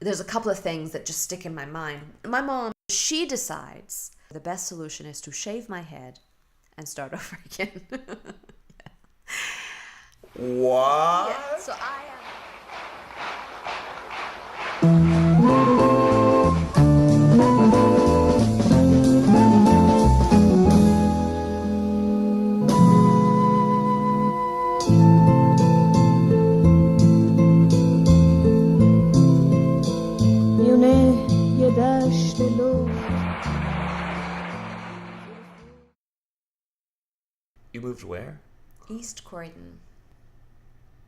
there's a couple of things that just stick in my mind. My mom, she decides the best solution is to shave my head and start over again. What? Yeah, so I am... You moved where? East Croydon.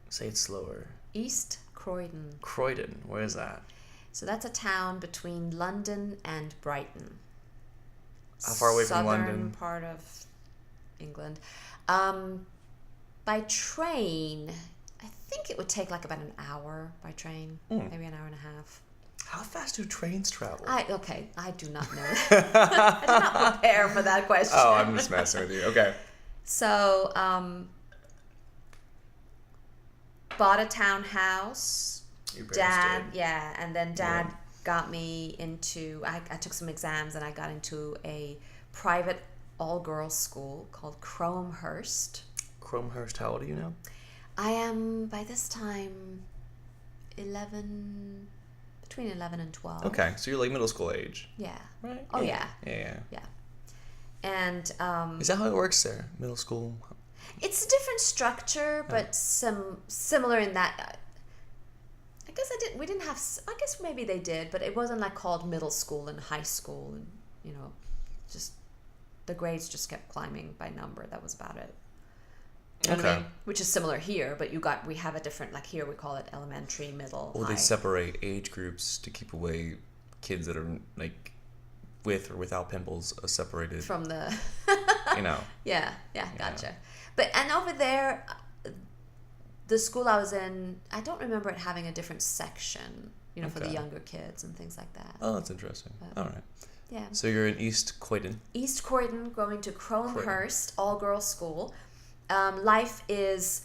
Say it slower. East Croydon. Croydon. Where is that? So that's a town between London and Brighton. How far away from London? Southern part of England. By train, I think it would take like about an hour by train. Maybe an hour and a half. How fast do trains travel? I do not know. I did not prepare for that question. Oh, I'm just messing with you. Okay. So, bought a townhouse. Your parents Dad, did. yeah, and then Dad got me into, I took some exams and I got into a private all-girls school called Cromehurst. Cromehurst, how old are you now? I am, by this time, between 11 and 12. Okay, so you're like middle school age. Yeah. Right? Oh, yeah. Yeah. And Is that how it works there? Middle school? it's a different structure, but similar in that. I guess we didn't have. I guess maybe they did, but it wasn't like called middle school and high school, and just the grades just kept climbing by number. That was about it. You know what I mean? Which is similar here, but we have a different, like here we call it elementary, middle, Well, high. they separate age groups to keep away kids that are like with or without pimples separated from the. Yeah, gotcha. But and over there, the school I was in, I don't remember it having a different section, for the younger kids and things like that. Oh, that's interesting. All right. Yeah. So you're in East Croydon. East Croydon, going to Cromehurst, all-girls school. Life is,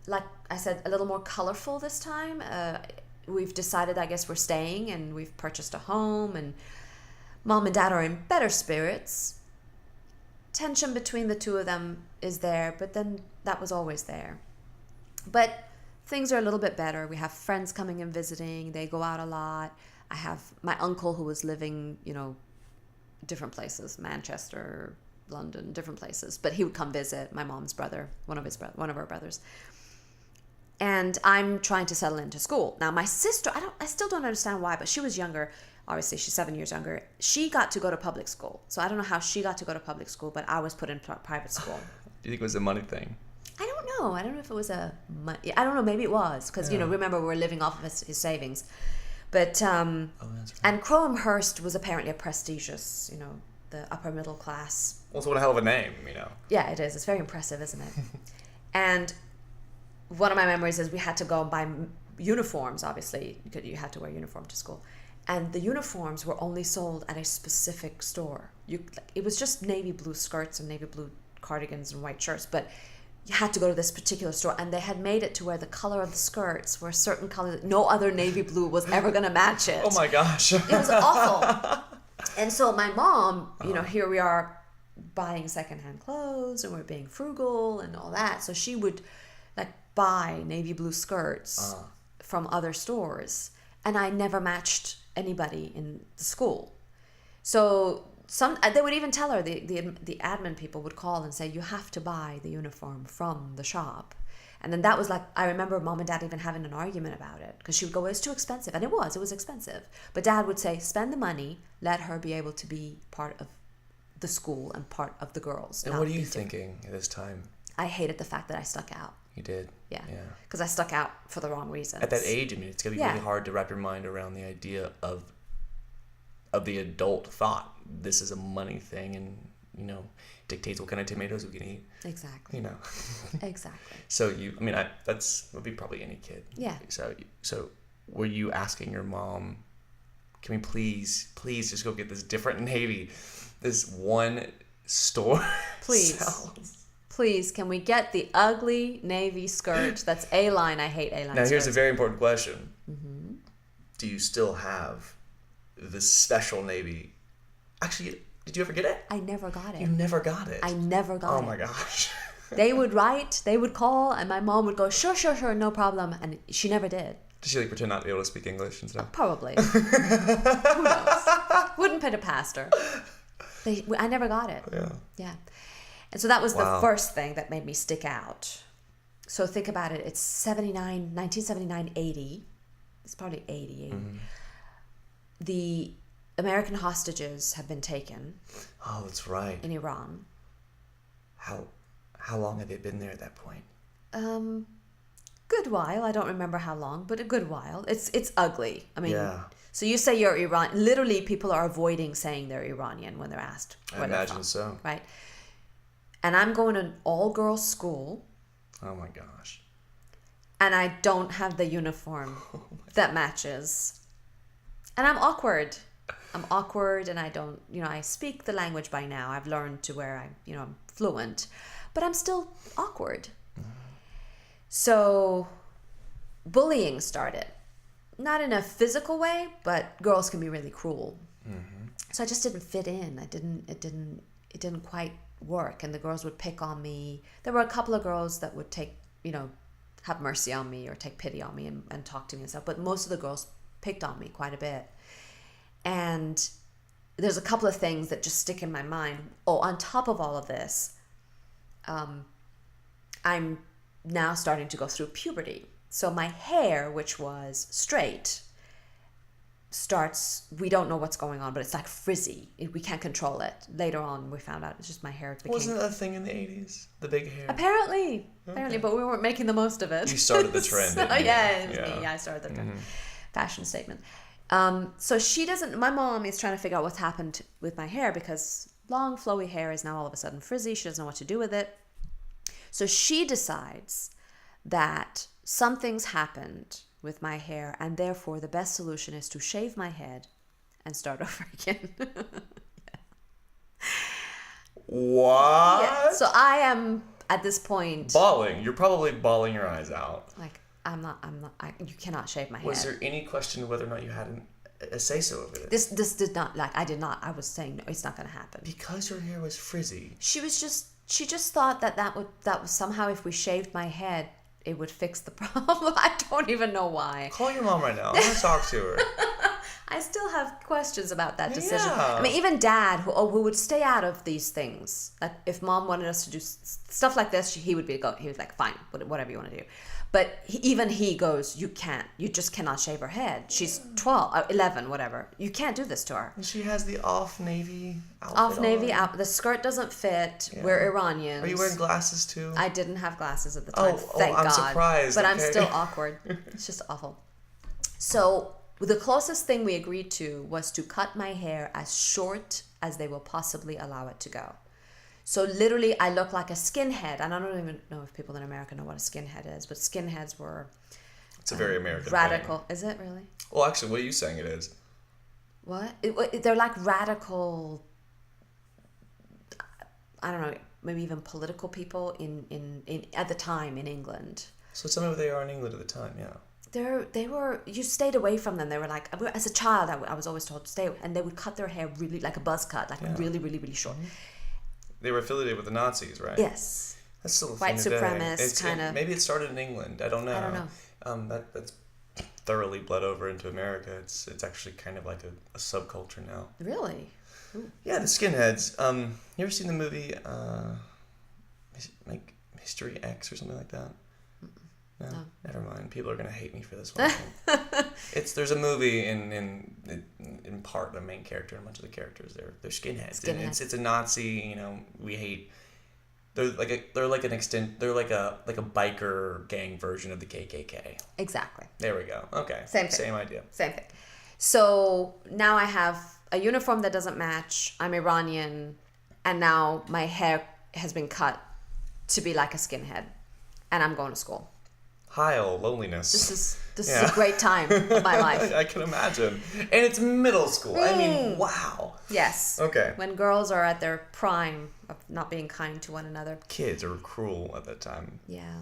like I said, a little more colorful this time. We've decided, I guess, we're staying, and we've purchased a home, and Mom and Dad are in better spirits. Tension between the two of them is there, but then that was always there. But things are a little bit better. We have friends coming and visiting. They go out a lot. I have my uncle who was living, different places, Manchester, London, different places. But he would come visit, my mom's brother, one of our brothers. And I'm trying to settle into school. Now, my sister, I still don't understand why, but she was younger. Obviously, she's 7 years younger. She got to go to public school. So I don't know how she got to go to public school, but I was put in private school. Do you think it was a money thing? I don't know. I don't know if it was I don't know. Maybe it was. Because, remember, we were living off of his savings. But, that's right. And Cromehurst was apparently a prestigious, the upper middle class. Also, what a hell of a name, Yeah, it is. It's very impressive, isn't it? And one of my memories is we had to go and buy uniforms, obviously. You had to wear uniform to school. And the uniforms were only sold at a specific store. It was just navy blue skirts and navy blue cardigans and white shirts, but you had to go to this particular store, and they had made it to where the color of the skirts were a certain color that no other navy blue was ever going to match it. Oh my gosh. It was awful. And so my mom, here we are buying secondhand clothes, and we're being frugal and all that. So she would buy navy blue skirts from other stores, and I never matched anybody in the school. So they would even tell her, the admin people would call and say, you have to buy the uniform from the shop. And then that was I remember Mom and Dad even having an argument about it, because she would go, it's too expensive. And it was expensive. But Dad would say, spend the money, let her be able to be part of the school and part of the girls. And what are you thinking at this time? I hated the fact that I stuck out. You did? Yeah. Because I stuck out for the wrong reasons. At that age, it's going to be really hard to wrap your mind around the idea of the adult thought. This is a money thing, and, dictates what kind of tomatoes we can eat. Exactly. Exactly. So that would be probably any kid. Yeah. So were you asking your mom, can we please just go get this different navy, this one store? Please. Please, can we get the ugly navy skirt that's A-line? I hate A-line Now, skirts. here's a very important question. Mm-hmm. do you still have the special Navy? Actually, did you ever get it? I never got it. You never got it? I never got it. Oh my gosh. They would write, they would call, and my mom would go, sure, no problem. And she never did. Did she pretend not to be able to speak English and stuff? Probably. Who knows? Wouldn't put it past her. I never got it. Yeah. And so that was the first thing that made me stick out. So think about it. It's 1979, 80. It's probably 80. Mm-hmm. The American hostages have been taken. Oh, that's right. In Iran. How long have they been there at that point? Good while. I don't remember how long, but a good while. It's ugly. I mean, so you say you're Iran. Literally, people are avoiding saying they're Iranian when they're asked. I imagine so. Right. And I'm going to an all-girls school. Oh my gosh. And I don't have the uniform that matches. And I'm awkward. And I don't, I speak the language by now. I've learned to where I'm fluent, but I'm still awkward. So bullying started. Not in a physical way, but girls can be really cruel. Mm-hmm. So I just didn't fit in. It didn't quite work, and the girls would pick on me. There were a couple of girls that would take, have mercy on me or take pity on me and talk to me and stuff, but most of the girls picked on me quite a bit. And there's a couple of things that just stick in my mind. Oh, on top of all of this, I'm now starting to go through puberty. So my hair, which was straight, we don't know what's going on, but it's like frizzy. We can't control it. Later on, we found out it's just my hair became... Wasn't that a thing in the 80s? The big hair? Apparently, but we weren't making the most of it. You started the trend, didn't you? Yeah, I started the trend. Mm-hmm. Fashion statement. So my mom is trying to figure out what's happened with my hair, because long flowy hair is now all of a sudden frizzy. She doesn't know what to do with it. So she decides that something's happened with my hair, and therefore the best solution is to shave my head and start over again. What? Yeah. So I am at this point bawling. You're probably bawling your eyes out. Like, you cannot shave my head. Was there any question whether or not you had a say-so over this? This did not, I did not. I was saying, no, it's not going to happen. Because your hair was frizzy. She just thought that was somehow, if we shaved my head, it would fix the problem. I don't even know why. Call your mom right now. I want to talk to her. I still have questions about that decision. Yeah. I mean, even Dad, who would stay out of these things. Like, if Mom wanted us to do stuff like this, he would like, fine, whatever you want to do. But even he goes, you can't. You just cannot shave her head. She's 12, 11, whatever. You can't do this to her. And she has the off-navy outfit Off-navy outfit. The skirt doesn't fit. Yeah. We're Iranians. Are you wearing glasses too? I didn't have glasses at the time. Thank I'm God. surprised. But I'm still awkward. It's just awful. So the closest thing we agreed to was to cut my hair as short as they will possibly allow it to go. So literally, I look like a skinhead, and I don't even know if people in America know what a skinhead is, but skinheads were... It's a very American radical. thing. Is it really? Well, actually, what are you saying it is? What? They're like radical... I don't know, maybe even political people in at the time in England. So some of they are in England at the time, yeah. They were, you stayed away from them. They were like, as a child, I was always told to stay, and they would cut their hair really, like a buzz cut, like really, really, really short. Mm-hmm. They were affiliated with the Nazis, right? Yes. That's still a white supremacist kind of. Maybe it started in England. I don't know. That's thoroughly bled over into America. It's actually kind of like a subculture now. Really? Ooh. Yeah, the skinheads. You ever seen the movie like History X or something like that? No, never mind. People are gonna hate me for this one. There's a movie in part the main character and a bunch of the characters they're skinheads. And it's a Nazi. We hate. They're like a biker gang version of the KKK. Exactly. There we go. Okay. Same idea. Same thing. So now I have a uniform that doesn't match. I'm Iranian, and now my hair has been cut to be like a skinhead, and I'm going to school. Heil, loneliness. This is a great time of my life. I can imagine. And it's middle school. I mean, wow. Yes. Okay. When girls are at their prime of not being kind to one another. Kids are cruel at that time. Yeah.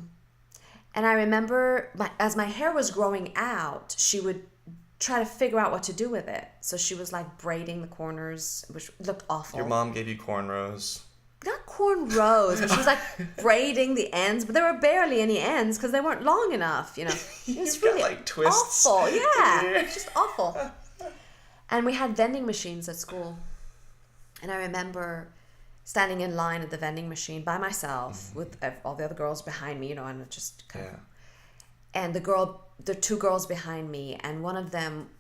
And I remember, as my hair was growing out, she would try to figure out what to do with it. So she was like braiding the corners, which looked awful. Your mom gave you cornrows. Not cornrows, but she was like braiding the ends, but there were barely any ends because they weren't long enough, you know. It was really got like twists. awful. Yeah, it was just awful. And we had vending machines at school. And I remember standing in line at the vending machine by myself with all the other girls behind me, you know, and just kind of... And the two girls behind me, and one of them,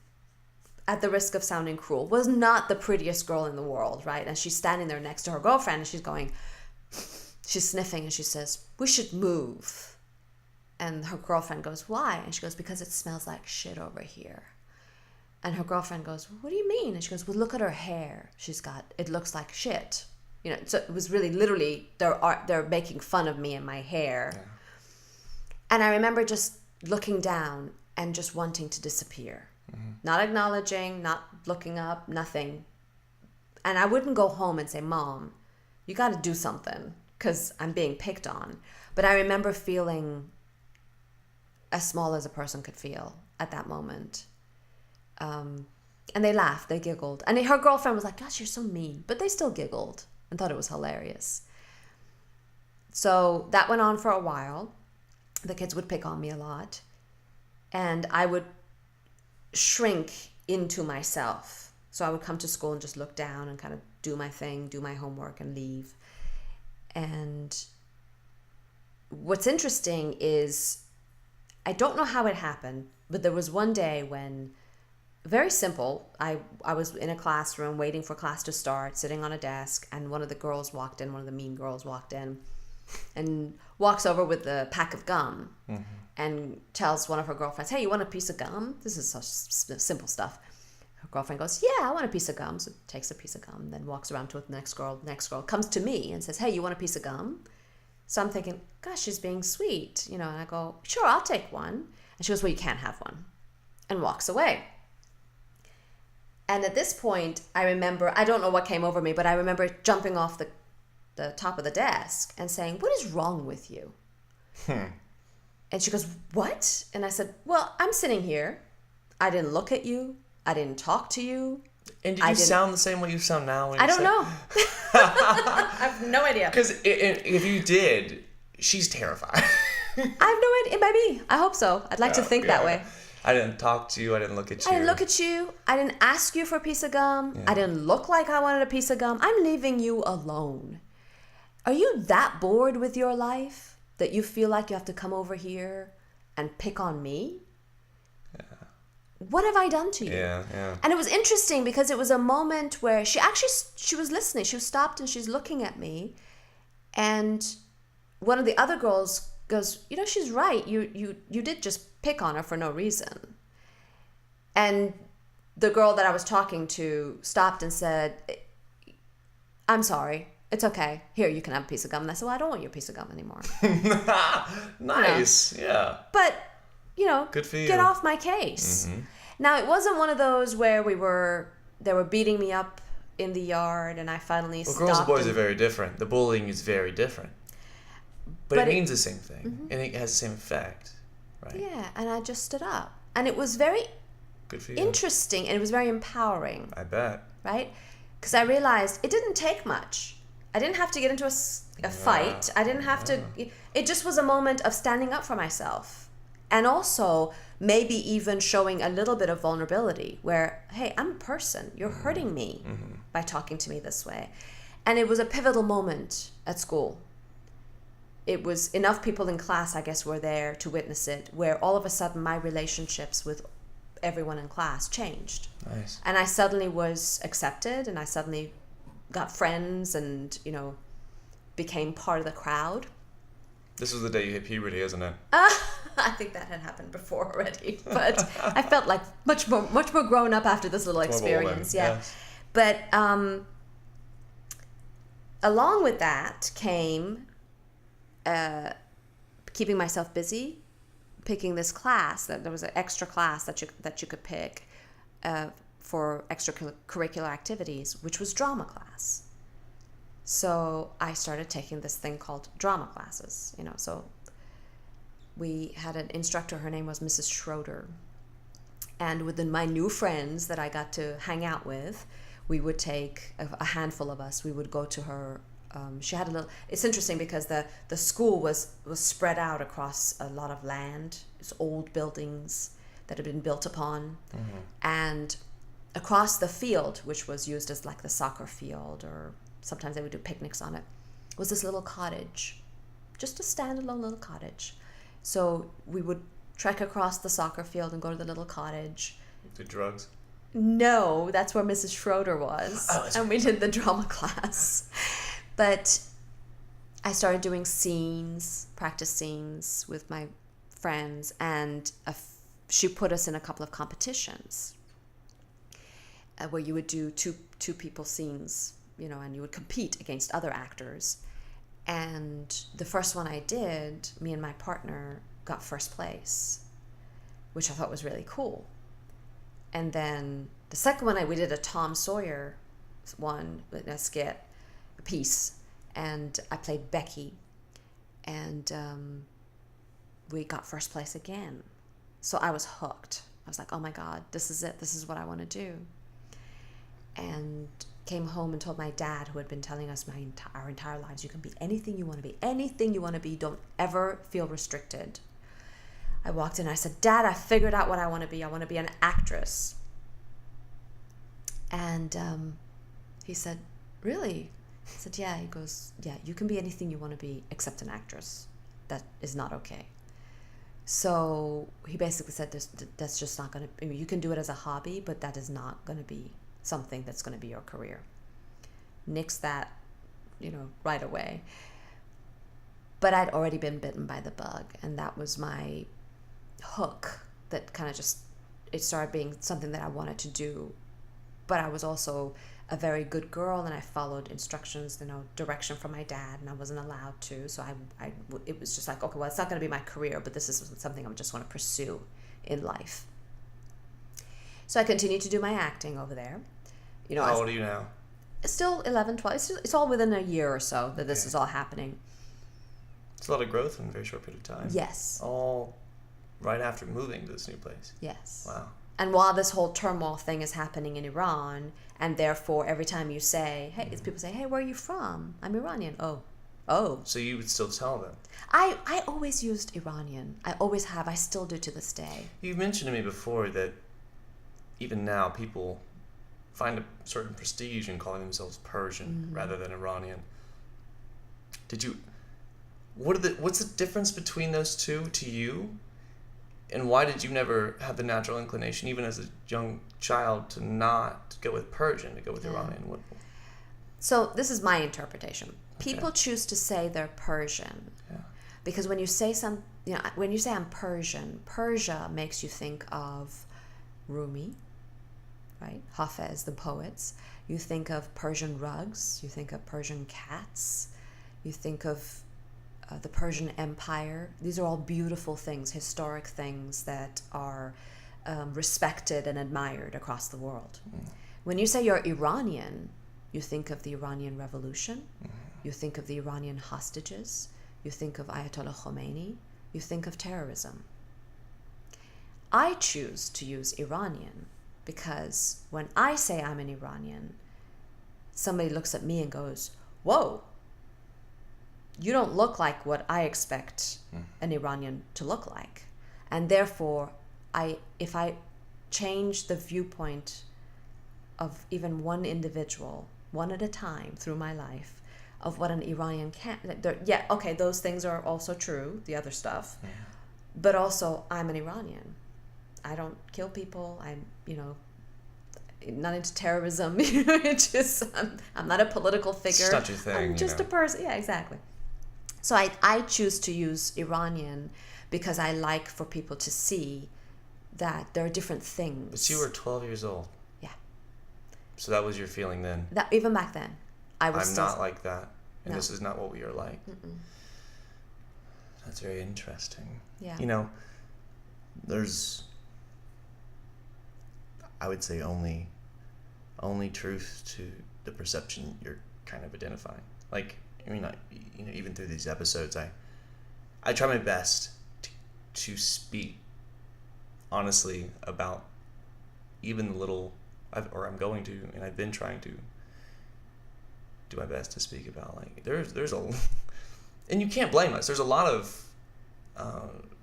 at the risk of sounding cruel, was not the prettiest girl in the world, right? And she's standing there next to her girlfriend, and she's sniffing, and she says, "We should move." And her girlfriend goes, "Why?" And she goes, "Because it smells like shit over here." And her girlfriend goes, "What do you mean?" And she goes, "Well, look at her hair. It looks like shit." You know, so it was really literally, they're making fun of me and my hair. Yeah. And I remember just looking down and just wanting to disappear. Not acknowledging, not looking up, nothing. And I wouldn't go home and say, "Mom, you got to do something because I'm being picked on." But I remember feeling as small as a person could feel at that moment. And they laughed, they giggled. And her girlfriend was like, "Gosh, you're so mean." But they still giggled and thought it was hilarious. So that went on for a while. The kids would pick on me a lot. And I would shrink into myself. So I would come to school and just look down and kind of do my thing, do my homework and leave. And what's interesting is, I don't know how it happened, but there was one day when, very simple, I was in a classroom waiting for class to start, sitting on a desk, and one of the girls walked in, one of the mean girls walked in, and walks over with a pack of gum. And tells one of her girlfriends, "Hey, you want a piece of gum?" This is such simple stuff. Her girlfriend goes, "Yeah, I want a piece of gum." So takes a piece of gum, then walks around to the next girl. Next girl comes to me and says, "Hey, you want a piece of gum?" So I'm thinking, gosh, she's being sweet, you know. And I go, "Sure, I'll take one." And she goes, "Well, you can't have one," and walks away. And at this point, I remember, I don't know what came over me, but I remember jumping off the top of the desk and saying, "What is wrong with you?" And she goes, "What?" And I said, "Well, I'm sitting here. I didn't look at you. I didn't talk to you." And did you sound the same way you sound now? I don't know. I have no idea. Because if you did, she's terrified. I have no idea. It might be. I hope so. I'd like to think that way. I didn't talk to you. I didn't look at you. I didn't look at you. I didn't ask you for a piece of gum. Yeah. I didn't look like I wanted a piece of gum. I'm leaving you alone. Are you that bored with your life that you feel like you have to come over here and pick on me? Yeah. What have I done to you? Yeah. And it was interesting because it was a moment where she was listening. She was stopped and she's looking at me. And one of the other girls goes, "You know, she's right. You did just pick on her for no reason." And the girl that I was talking to stopped and said, "I'm sorry. It's okay. Here, you can have a piece of gum." And I said, "Well, I don't want your piece of gum anymore." Nice. You know? Yeah. But, you know, good for you. Get off my case. Now, it wasn't one of those where they were beating me up in the yard and I finally stopped. Girls and boys are very different. The bullying is very different. But it means the same thing. And it has the same effect, right? Yeah, and I just stood up. And it was very good for you. Interesting, and it was very empowering. I bet. Right? Because I realized it didn't take much. I didn't have to get into a fight. I didn't have to... It just was a moment of standing up for myself. And also, maybe even showing a little bit of vulnerability where, hey, I'm a person. You're hurting me by talking to me this way. And it was a pivotal moment at school. It was enough people in class, I guess, were there to witness it, where all of a sudden my relationships with everyone in class changed. Nice. And I suddenly was accepted, and I suddenly got friends and, you know, became part of the crowd. This was the day you hit puberty, isn't it? I think that had happened before already, but I felt like much more grown up after this little experience. Yeah. Yes. But along with that came keeping myself busy, picking this class. That there was an extra class that you could pick for extracurricular activities, which was drama class. So I started taking this thing called drama classes. You know, so we had an instructor. Her name was Mrs. Schroeder, And with my new friends that I got to hang out with, we would take a handful of us. We would go to her. She had a little. It's interesting because the school was spread out across a lot of land. It's old buildings that had been built upon, and across the field, which was used as like the soccer field, or sometimes they would do picnics on it, was this little cottage, just a standalone little cottage. So we would trek across the soccer field and go to the little cottage. Do drugs? No, that's where Mrs. Schroeder was. Oh, and we did the drama class. But I started doing practice scenes with my friends, and she put us in a couple of competitions where you would do two people scenes, and you would compete against other actors. And the first one I did, me and my partner got first place, which I thought was really cool. And then the second one, we did a Tom Sawyer one, a skit, a piece, and I played Becky, and we got first place again. So I was hooked. I was like, oh my God, this is it. This is what I want to do. And came home and told my dad, who had been telling us our entire lives, you can be anything you want to be. Anything you want to be. Don't ever feel restricted. I walked in and I said, Dad, I figured out what I want to be. I want to be an actress. And he said, really? I said, yeah. He goes, yeah, you can be anything you want to be except an actress. That is not okay. So he basically said, that's just not going to, you can do it as a hobby, but that is not going to be something that's going to be your career. Nix that, right away. But I'd already been bitten by the bug, and that was my hook that kind of it started being something that I wanted to do. But I was also a very good girl, and I followed instructions, direction from my dad, and I wasn't allowed to. So it was just like, okay, well, it's not going to be my career, but this is something I just want to pursue in life. So I continued to do my acting over there. How old are you now? Still 11, 12. It's all within a year or so that this is all happening. It's a lot of growth in a very short period of time. Yes. All right after moving to this new place. Yes. Wow. And while this whole turmoil thing is happening in Iran, and therefore every time you say, hey, people say, hey, where are you from? I'm Iranian. Oh. So you would still tell them? I always used Iranian. I always have. I still do to this day. You mentioned to me before that even now people find a certain prestige in calling themselves Persian rather than Iranian. What's the difference between those two to you? And why did you never have the natural inclination, even as a young child, to not go with Persian, to go with Iranian? So this is my interpretation. People choose to say they're Persian because when you say when you say I'm Persian, Persia makes you think of Rumi, right? Hafez, the poets. You think of Persian rugs. You think of Persian cats. You think of the Persian Empire. These are all beautiful things, historic things that are respected and admired across the world. When you say you're Iranian, you think of the Iranian Revolution. You think of the Iranian hostages. You think of Ayatollah Khomeini. You think of terrorism. I choose to use Iranian because when I say I'm an Iranian, somebody looks at me and goes, whoa, you don't look like what I expect an Iranian to look like. And therefore, if I change the viewpoint of even one individual, one at a time through my life, of what an Iranian can, those things are also true, the other stuff, but also I'm an Iranian. I don't kill people. I'm, not into terrorism. I'm not a political figure. It's not your thing. I'm just a person. Yeah, exactly. So I choose to use Iranian because I like for people to see that there are different things. But you were 12 years old. Yeah. So that was your feeling then? That even back then, I'm not like that, and No. this is not what we are like. Mm-mm. That's very interesting. Yeah. There's, I would say, only truth to the perception you're kind of identifying. Even through these episodes, I try my best to speak honestly about even the little, I'm going to, and I've been trying to do my best to speak about, like, there's a, and you can't blame us. There's a lot of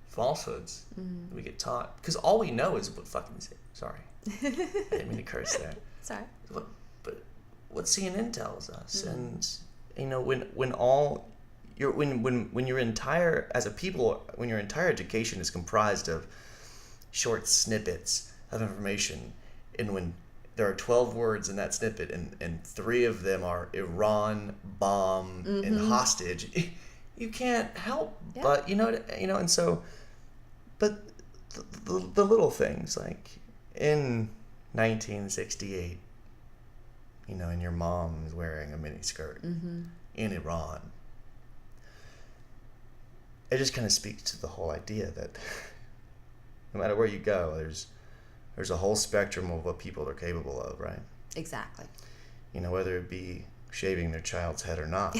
falsehoods we get taught, because all we know is what fucking, sorry, I didn't mean to curse there. Sorry. But what CNN tells us, and when your entire, as a people, when your entire education is comprised of short snippets of information, and when there are 12 words in that snippet, and 3 of them are Iran, bomb, and hostage, you can't help but and so, but the little things, like in 1968, and your mom is wearing a mini skirt in Iran. It just kind of speaks to the whole idea that no matter where you go, there's a whole spectrum of what people are capable of, right? Exactly. Whether it be shaving their child's head or not.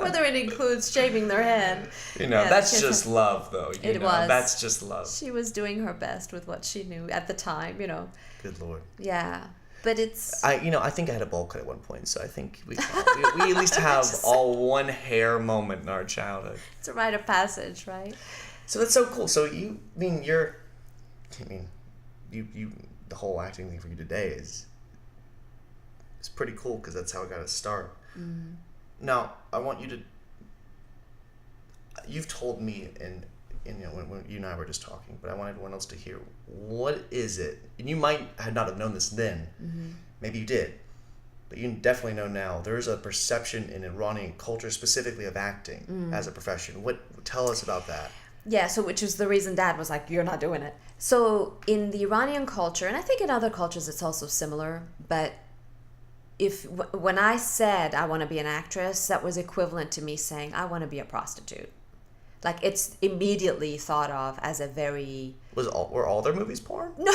Whether it includes shaving their head. That's just love, though. It was. That's just love. She was doing her best with what she knew at the time, Good Lord. Yeah. But it's... I think I had a bowl cut at one point, so I think we at least have all one hair moment in our childhood. It's a rite of passage, right? So that's so cool. So the whole acting thing for you today is pretty cool, because that's how I got to start. Now, I want you to... You've told me, and when you and I were just talking, but I want everyone else to hear, what is it? And you might not have known this then. Maybe you did. But you definitely know now. There's a perception in Iranian culture, specifically of acting as a profession. Tell us about that. Yeah, so which is the reason Dad was like, you're not doing it. So in the Iranian culture, and I think in other cultures it's also similar, but when I said I want to be an actress, that was equivalent to me saying I want to be a prostitute. Like, it's immediately thought of as a very... Were all their movies porn? No,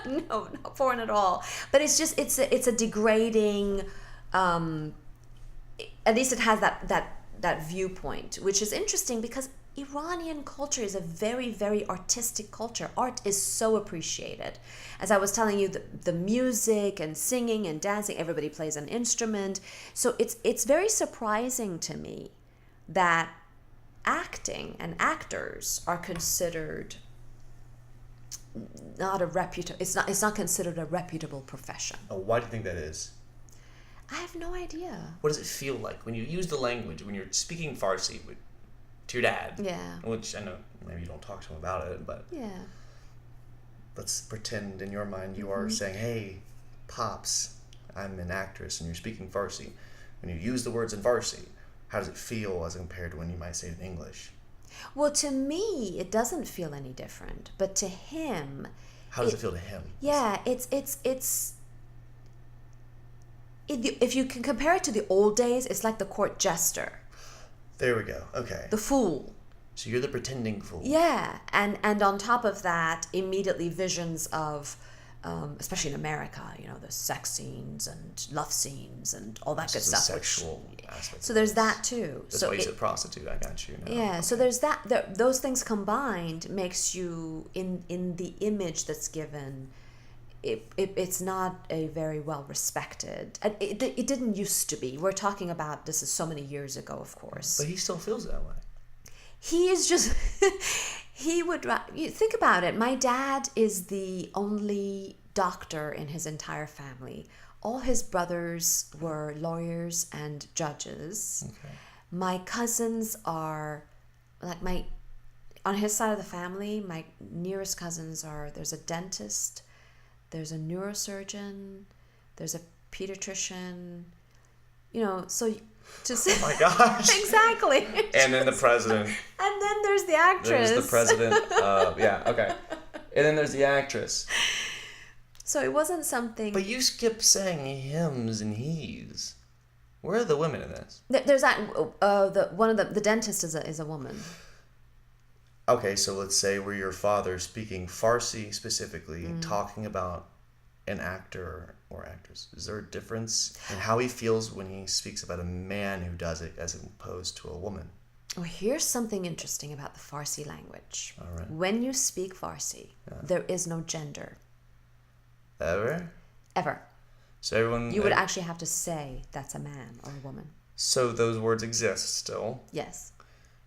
no, not porn at all. But it's just, it's a degrading, at least it has that viewpoint, which is interesting because Iranian culture is a very, very artistic culture. Art is so appreciated. As I was telling you, the music and singing and dancing, everybody plays an instrument. So it's very surprising to me that acting and actors are considered it's not considered a reputable profession. Oh, why do you think that is? I have no idea. What does it feel like when you use the language, when you're speaking Farsi to your dad? Yeah. Which I know maybe you don't talk to him about it, but yeah. Let's pretend in your mind you are saying, "Hey, Pops, I'm an actress," and you're speaking Farsi. When you use the words in Farsi, how does it feel as compared to when you might say it in English? Well, to me, it doesn't feel any different. But to him... How does it feel to him? Yeah, if you can compare it to the old days, it's like the court jester. There we go. Okay. The fool. So you're the pretending fool. Yeah, and on top of that, immediately visions of... especially in America, the sex scenes and love scenes and all that good stuff. Sexual aspect. So there's that too. That's why you said prostitute. I got you. Now. Yeah. Okay. So there's that. Those things combined makes you in the image that's given. It's not a very well respected. It didn't used to be. We're talking about this is so many years ago, of course. But he still feels that way. He is just. He would think about it. My dad is the only doctor in his entire family. All his brothers were lawyers and judges. Okay. My cousins are on his side of the family, my nearest cousins there's a dentist, there's a neurosurgeon, there's a pediatrician, so oh my gosh. Exactly. And then the president. And then there's the actress. There's the president. Yeah, okay. And then there's the actress. So it wasn't something... But you skip saying hims and he's. Where are the women in this? There's that... the dentist is a woman. Okay, so let's say where your father speaking Farsi specifically, talking about an actor or actress. Is there a difference in how he feels when he speaks about a man who does it as opposed to a woman? Oh, here's something interesting about the Farsi language. All right. When you speak Farsi, there is no gender. Ever? Ever. So everyone... You would actually have to say that's a man or a woman. So those words exist still? Yes.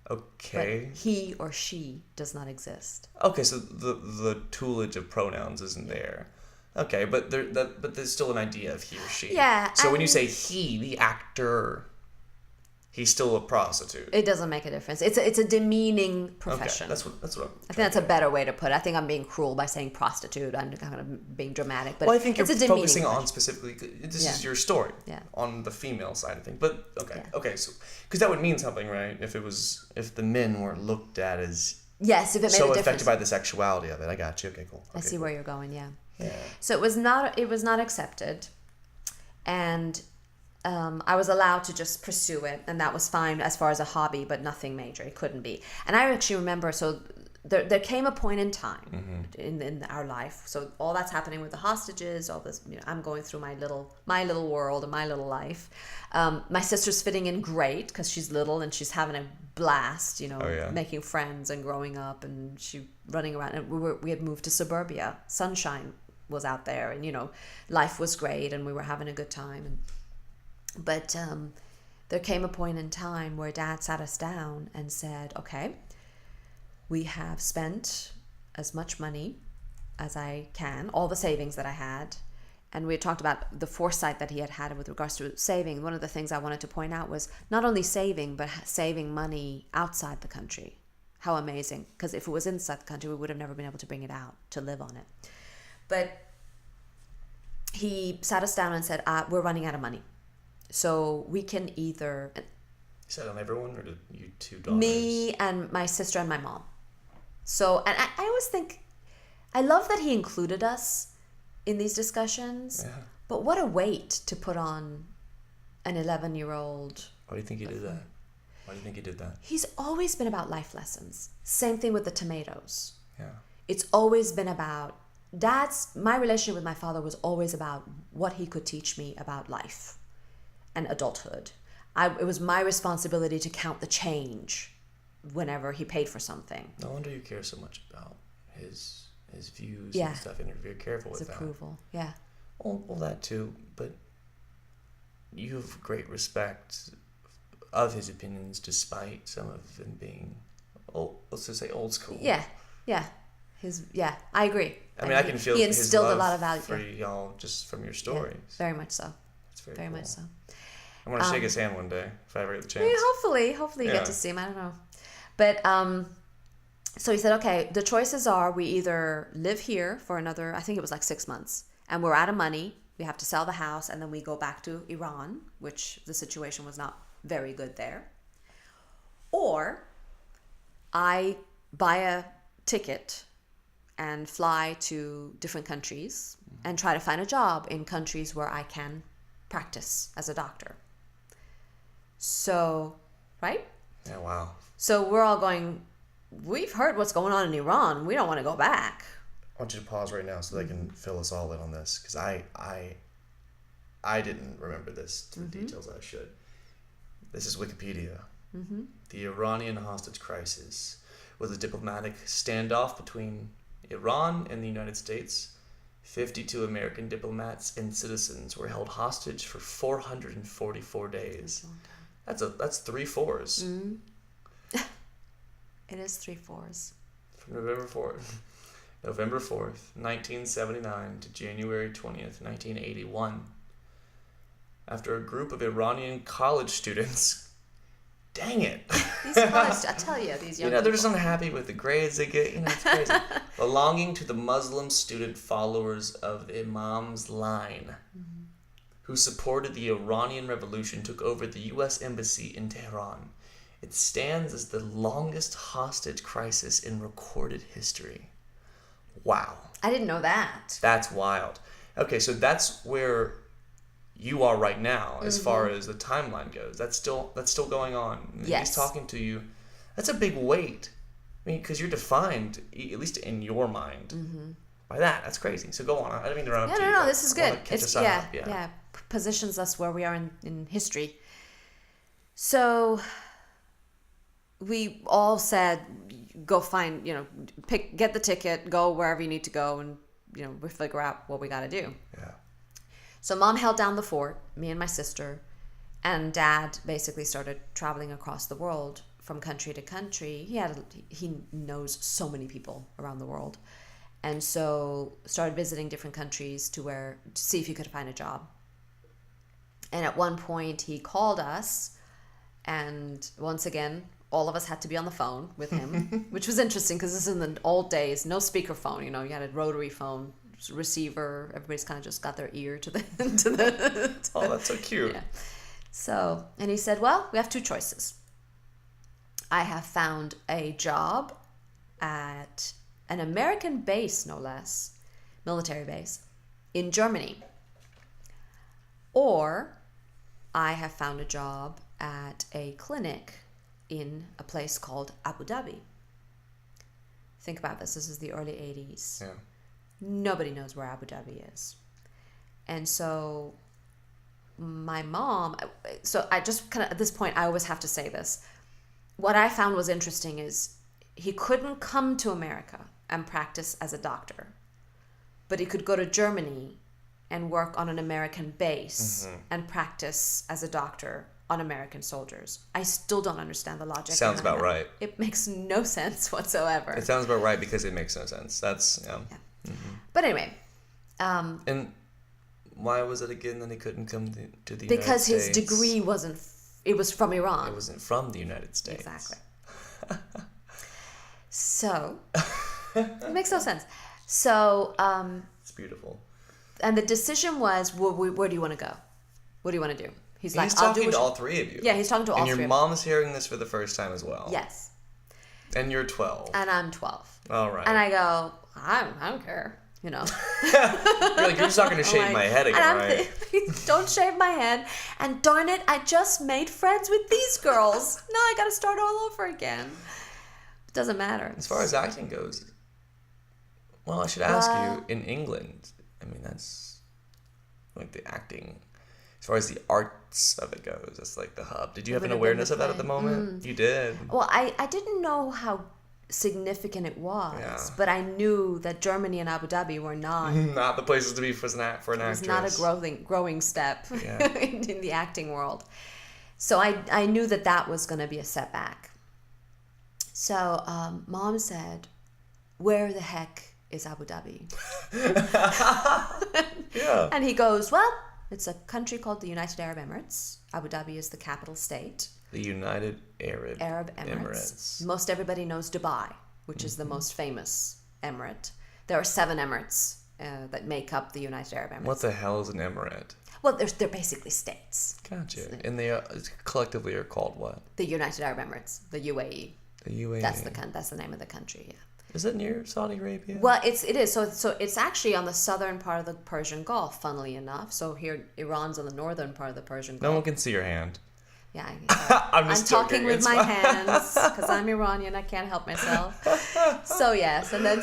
Okay. But he or she does not exist. Okay, so the toolage of pronouns isn't there. Okay, but there's still an idea of he or she. Yeah. So when you say he, the actor, he's still a prostitute. It doesn't make a difference. It's a demeaning profession. Okay, that's what I think that's a better way to put it. I think I'm being cruel by saying prostitute. I'm kind of being dramatic, but well, I think you're it's a focusing profession. on specifically. This is your story. Yeah. On the female side of things, but okay, Yeah. okay, so because that would mean something, right? If the men were looked at as Yes, if it made so a difference. affected by the sexuality of it. I got you. Okay, cool. Okay, I see where you're going. Yeah. Yeah. So it was not accepted, and I was allowed to just pursue it, and that was fine as far as a hobby, but nothing major. It couldn't be. And I actually remember, so there came a point in time in our life. So all that's happening with the hostages, all this, I'm going through my little world and my little life. My sister's fitting in great because she's little and she's having a blast, making friends and growing up, and she running around. And we had moved to suburbia. Sunshine was out there, and life was great, and we were having a good time. But there came a point in time where Dad sat us down and said, okay, we have spent as much money as I can, all the savings that I had. And we had talked about the foresight that he had with regards to saving. One of the things I wanted to point out was not only saving, but saving money outside the country. How amazing. Because if it was inside the country, we would have never been able to bring it out to live on it. But he sat us down and said, we're running out of money. So we can either... Is that on everyone, or you two daughters? Me and my sister and my mom. So, and I always think, I love that he included us in these discussions, but what a weight to put on an 11-year-old. Why do you think he did that? Why do you think he did that? He's always been about life lessons. Same thing with the tomatoes. Yeah. It's always been about... My relationship with my father was always about what he could teach me about life and adulthood. It was my responsibility to count the change whenever he paid for something. No wonder you care so much about his views Yeah. and stuff, and you're very careful with His that. approval, yeah. Well, that too, but you have great respect of his opinions despite some of them being, let's just say old school. Yeah. I agree. I mean, I can feel he his instilled love a lot of value for y'all just from your stories. Yeah, very much so. It's Very cool. much so. I want to shake his hand one day if I ever get the chance. Yeah, hopefully you get to see him. I don't know. But so he said, okay, the choices are we either live here for another, I think it was like 6 months, and we're out of money. We have to sell the house, and then we go back to Iran, which the situation was not very good there. Or I buy a ticket and fly to different countries and try to find a job in countries where I can practice as a doctor. So, right? Yeah, wow. So we're all going, we've heard what's going on in Iran. We don't want to go back. I want you to pause right now so they can fill us all in on this, because I didn't remember this to the details I should. This is Wikipedia. The Iranian hostage crisis was a diplomatic standoff between Iran and the United States. 52 American diplomats and citizens were held hostage for 444 days. That's 3 fours. It is 3 fours. From November 4th, 1979 to January 20th, 1981. After a group of Iranian college students... Dang it. These college, I tell you, these young they're people. just unhappy with the grades they get. It's crazy. Belonging to the Muslim student followers of Imam's line, who supported the Iranian Revolution, took over the U.S. Embassy in Tehran. It stands as the longest hostage crisis in recorded history. Wow. I didn't know that. That's wild. Okay, so that's where you are right now as far as the timeline goes. That's still going on. Yes. He's talking to you. That's a big weight. I mean, because you're defined, at least in your mind, by that. That's crazy. So go on. I didn't mean to run up to you. No, this is good. It's Positions us where we are in history. So we all said, go find, get the ticket, go wherever you need to go, and, we figure out what we got to do. Yeah. So Mom held down the fort, me and my sister, and Dad basically started traveling across the world from country to country. He knows so many people around the world. And so started visiting different countries to see if he could find a job. And at one point he called us, and once again, all of us had to be on the phone with him, which was interesting because this is in the old days, no speakerphone, you had a rotary phone receiver. Everybody's kind of just got their ear to the oh, that's so cute. Yeah. So, and he said, well, we have two choices. I have found a job at an American base, no less, military base, in Germany. Or I have found a job at a clinic in a place called Abu Dhabi. Think about this. This is the early 80s. Yeah. Nobody knows where Abu Dhabi is. And so my mom, so I just kind of, at this point, I always have to say this. What I found was interesting is he couldn't come to America and practice as a doctor, but he could go to Germany and work on an American base and practice as a doctor on American soldiers. I still don't understand the logic. Sounds about right. It makes no sense whatsoever. It sounds about right because it makes no sense. That's, yeah. But anyway. And why was it again that he couldn't come to the United States? Because his degree it was from Iran. It wasn't from the United States. Exactly. So, it makes no sense. So, it's beautiful. And the decision was, where do you want to go? What do you want to do? He's like, I'll talking to all three of you. Yeah, he's talking to all three of you. And your mom's hearing this for the first time as well. Yes. And you're 12. And I'm 12. All right. And I go, I don't care, You're like, you're just not going to shave my head again, right? Don't shave my head. And darn it, I just made friends with these girls. Now I got to start all over again. It doesn't matter. As far as acting goes, well, I should ask you, in England, I mean, that's like the acting, as far as the arts of it goes, that's like the hub. Did you have an awareness of that at the moment? You did. Well, I didn't know how significant it was, but I knew that Germany and Abu Dhabi were not the places to be for an actress. It was not a growing step in the acting world. So I knew that was going to be a setback. So Mom said, "Where the heck is Abu Dhabi?" Yeah. And he goes, "Well, it's a country called the United Arab Emirates. Abu Dhabi is the capital state." The United Arab Emirates. Most everybody knows Dubai, which is the most famous emirate. There are 7 emirates that make up the United Arab Emirates. What the hell is an emirate? Well, they're basically states. Gotcha. And they collectively are called what? The United Arab Emirates, the UAE. The UAE. That's the name of the country. Yeah. Is it near Saudi Arabia? Well, it is. So it's actually on the southern part of the Persian Gulf, funnily enough. So here, Iran's on the northern part of the Persian Gulf. No one can see your hand. Yeah, I'm talking with my hands because I'm Iranian. I can't help myself. So yes, and then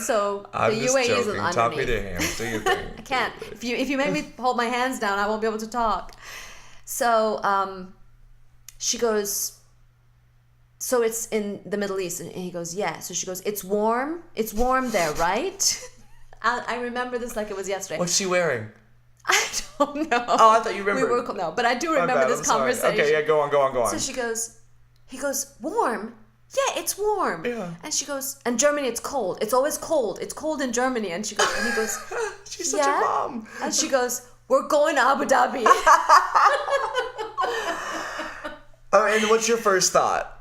I'm the UAE is underneath. Talk with your hands. Do your thing. I can't. If you make me hold my hands down, I won't be able to talk. So she goes, so it's in the Middle East, and he goes, yeah. So she goes, it's warm there, right? I remember this like it was yesterday. What's she wearing? I don't know. Oh, I thought you remembered. No, but I do remember this conversation. Okay, yeah, go on. So he goes, warm? Yeah, it's warm. Yeah. And she goes, and Germany, it's cold. It's always cold. It's cold in Germany. And he goes, she's such a mom. And she goes, we're going to Abu Dhabi. And what's your first thought?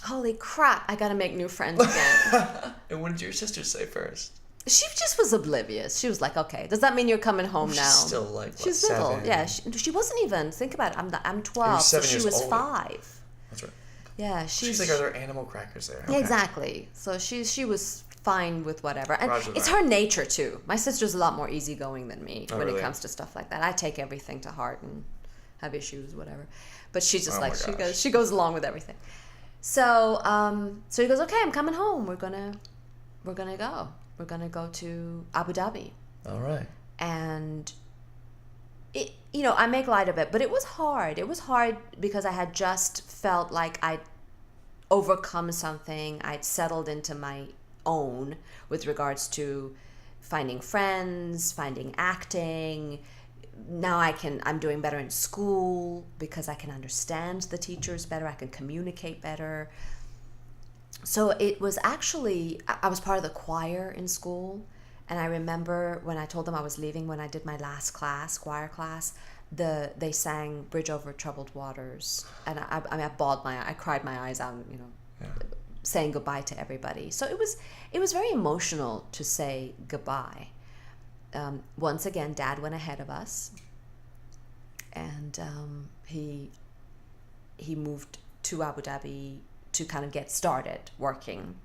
Holy crap, I gotta make new friends again. And what did your sister say first? She just was oblivious. She was like, okay, does that mean you're coming home now? She's still like, she's little. 7. Yeah, she wasn't even, think about it, I'm 12, so she was older. 5. That's right. Yeah, she's like, are there animal crackers there? Okay. Exactly. So she was fine with whatever. And it's her nature too. My sister's a lot more easygoing than me when it comes to stuff like that. I take everything to heart and have issues, whatever. But she's just she goes along with everything. So he goes, okay, I'm coming home. We're gonna go. We're gonna go to Abu Dhabi. All right. And I make light of it, but it was hard. It was hard because I had just felt like I'd overcome something. I'd settled into my own with regards to finding friends, finding acting. Now I'm doing better in school because I can understand the teachers better. I can communicate better. So it was actually, I was part of the choir in school. And I remember when I told them I was leaving, when I did my last class, choir class, they sang Bridge Over Troubled Waters. And I cried my eyes out, saying goodbye to everybody. So it was very emotional to say goodbye. Once again, Dad went ahead of us, and he moved to Abu Dhabi to kind of get started working,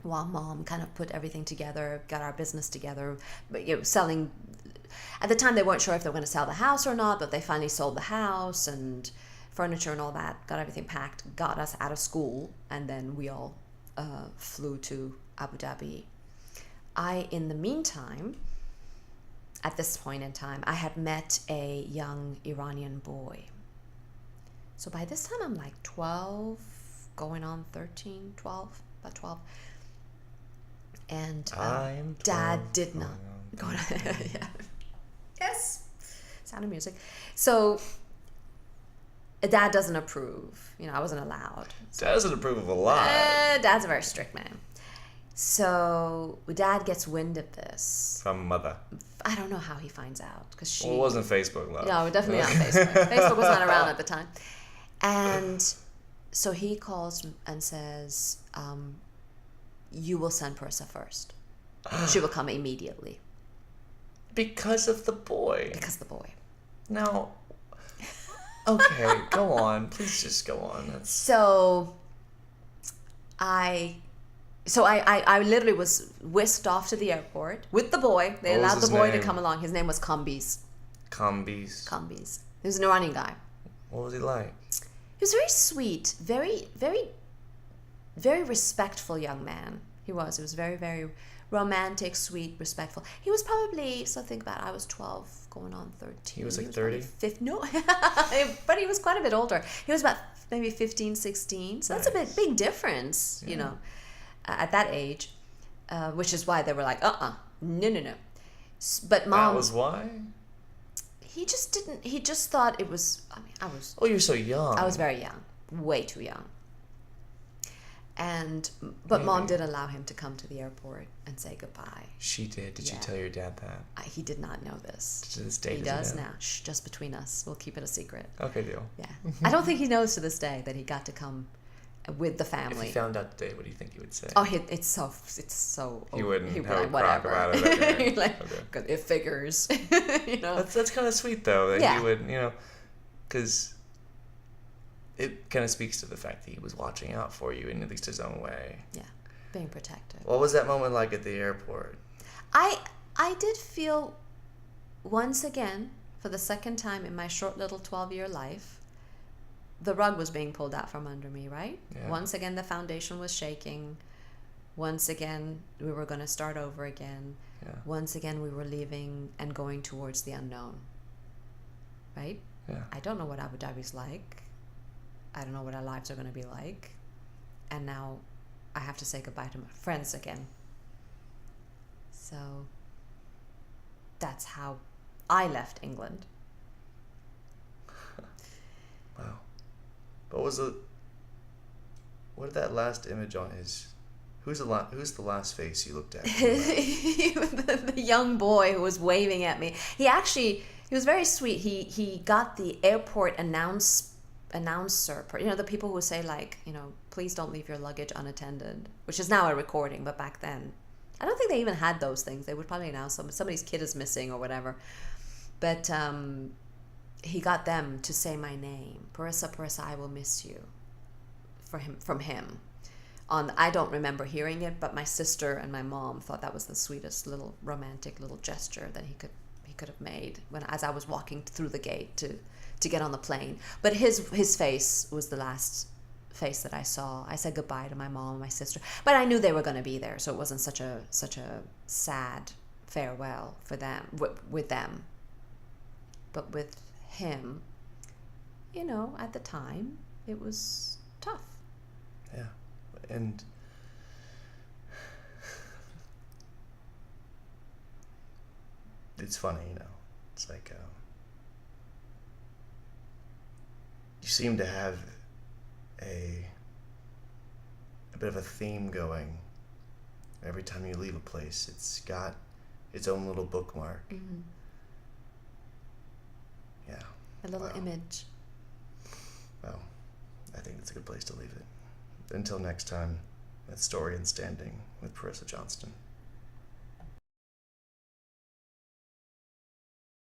while Mom kind of put everything together, got our business together. But selling. At the time, they weren't sure if they were going to sell the house or not, but they finally sold the house and furniture and all that. Got everything packed, got us out of school, and then we all flew to Abu Dhabi. In the meantime, at this point in time, I had met a young Iranian boy. So by this time, I'm like 12, going on 13, 12, about 12. And Dad did not go on. Yeah. Yes, Sound of Music. So Dad doesn't approve. I wasn't allowed. Dad doesn't approve of a lot. Dad's a very strict man. So Dad gets wind of this. From Mother. I don't know how he finds out. Because it wasn't Facebook, love. No, definitely not Facebook. Facebook was not around at the time. And so he calls and says, you will send Parisa first. She will come immediately. Because of the boy. Because of the boy. Now, okay, go on. Please just go on. So I literally was whisked off to the airport with the boy. They allowed the boy to come along. His name was Kambiz. Kambiz. He was an Iranian guy. What was he like? He was very sweet, very, very, very respectful young man. He was very, very romantic, sweet, respectful. He was probably, so think about it, I was 12, going on 13. He was like 30? No, but he was quite a bit older. He was about maybe 15, 16. So that's a big difference, at that age, which is why they were like, no. But Mom... That was why? He just didn't, he just thought it was, I was... Oh, you're so young. I was very young, way too young. But Mom did allow him to come to the airport and say goodbye. She did. Did you tell your dad that? He did not know this. To this day, he does now. Shh, just between us. We'll keep it a secret. Okay, deal. Yeah. I don't think he knows to this day that he got to come with the family. If he found out today, what do you think he would say? Oh, it's so. He wouldn't have like, a whatever. crack about it. Okay. Like, it figures. That's kind of sweet though that he would, because it kind of speaks to the fact that he was watching out for you in at least his own way. Yeah, being protected. What was that moment like at the airport? I did feel, once again, for the second time in my short little 12-year life, the rug was being pulled out from under me, right? Yeah. Once again, the foundation was shaking. Once again, we were going to start over again. Yeah. Once again, we were leaving and going towards the unknown, right? Yeah. I don't know what Abu Dhabi's like. I don't know what our lives are going to be like. And now I have to say goodbye to my friends again. So that's how I left England. Wow. What did that last image on his... Who's the last face you looked at? The young boy who was waving at me. He was very sweet. He got the airport announcer, the people who say like, please don't leave your luggage unattended, which is now a recording, but back then I don't think they even had those things. They would probably announce somebody's kid is missing or whatever. But he got them to say my name, Parisa, I will miss you, from him. I don't remember hearing it, but my sister and my mom thought that was the sweetest little romantic little gesture that he could have made as I was walking through the gate to get on the plane. But his face was the last face that I saw. I said goodbye to my mom and my sister, but I knew they were going to be there, so it wasn't such a sad farewell for them with them. But with him, you know, at the time, it was tough. Yeah. And it's funny, you know. It's like you seem to have a bit of a theme going. Every time you leave a place, it's got its own little bookmark. Mm-hmm. Yeah. A little image. Well, I think it's a good place to leave it. Until next time, that's Story and Standing with Parisa Johnston.